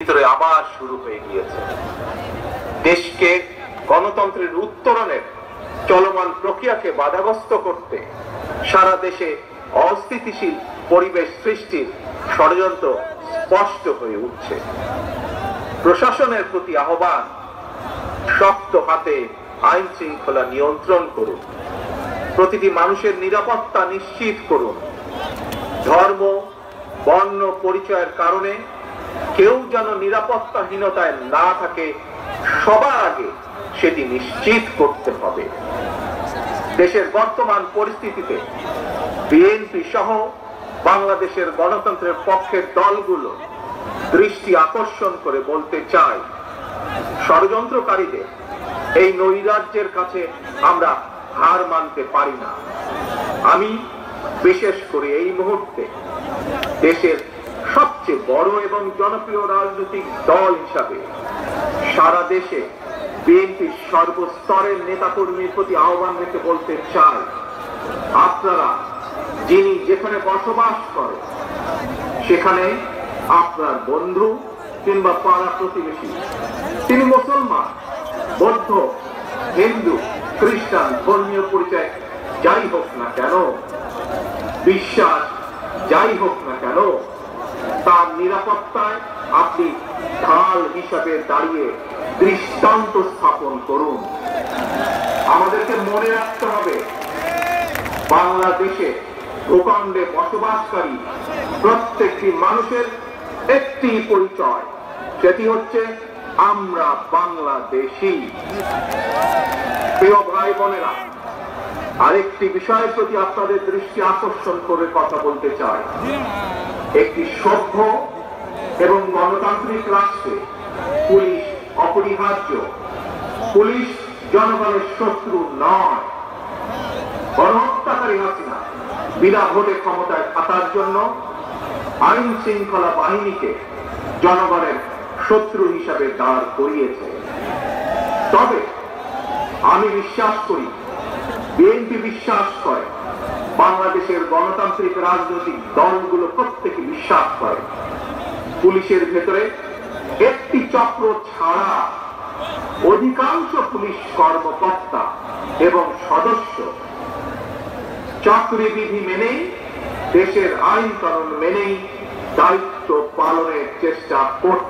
ভিতরে আবার শুরু হয়ে গিয়েছে। দেশকে গণতন্ত্রের উত্তরণের চলমান প্রক্রিয়াকে বাধাগ্রস্ত করতে সারা দেশে অস্থিতিশীল পরিবেশ সৃষ্টির ষড়যন্ত্র স্পষ্ট হয়ে উঠছে। প্রশাসনের প্রতি আহ্বান, শক্ত হাতে আইন শৃঙ্খলা নিয়ন্ত্রণ করুন, প্রতিটি মানুষের নিরাপত্তা নিশ্চিত করুন। ধর্ম, বর্ণ পরিচয়ের কারণে কেউ যেন নিরাপত্তাহীনতায় না থাকে, সবার আগে সেটি নিশ্চিত করতে হবে। দেশের বর্তমান পরিস্থিতিতে বিএনপি সহ বাংলাদেশের গণতন্ত্রের পক্ষের দলগুলো দৃষ্টি আকর্ষণ করে বলতে চাই, ষড়যন্ত্রকারীদের এই নৈরাজ্যের কাছে আমরা হার মানতে পারি না। আমি বিশেষ করে এই মুহূর্তে দেশের সবচেয়ে বড় এবং জনপ্রিয় রাজনৈতিক দল হিসাবে সারা দেশে বিএনপির সর্বস্তরের নেতাকর্মীর প্রতি আহ্বান রেখে বলতে চাই, আপনারা যিনি যেখানে বসবাস করেন সেখানে আপনার বন্ধু কিংবা পাড়া প্রতিবেশী, তিনি মুসলমান, বৌদ্ধ, হিন্দু, খ্রিস্টান, ধর্মীয় পরিচয় যাই হোক না কেন, বিশ্বাস যাই হোক না কেন, তার নিরাপত্তায় আপনি ঢাল হিসাবে দাঁড়িয়ে দৃষ্টান্ত স্থাপন করুন। আমাদেরকে মনে রাখতে হবে, বাংলাদেশে ভূখণ্ডে বসবাসকারী প্রত্যেকটি মানুষের একটি পরিচয়, সেটি হচ্ছে আমরা বাংলাদেশী। প্রিয় ভাই বোনেরা, আরেকটি বিষয়ের প্রতি আপনাদের দৃষ্টি আকর্ষণ করে কথা বলতে চাই। একটি সভ্য এবং গণতান্ত্রিক রাষ্ট্রে পুলিশ অপরিহার্য। পুলিশ জনগণের শত্রু নয়। গণহত্যাকারী হাসিনা বিনা ভোটে ক্ষমতায় থাকার জন্য আইন শৃঙ্খলা বাহিনীকে জনগণের শত্রু হিসাবে দাঁড় করিয়েছে। তবে আমি বিশ্বাস করি, বিএনপি বিশ্বাস করে, বাংলাদেশের গণতান্ত্রিক রাজনৈতিক দলগুলো প্রত্যেকে বিশ্বাস করে, পুলিশের ভেতরে একটি চক্র ছাড়া অধিকাংশ পুলিশ কর্মকর্তা এবং সদস্য চক্রবিধি মেনেই, দেশের আইন কানুন মেনেই দায়িত্ব পালনের চেষ্টা করছে।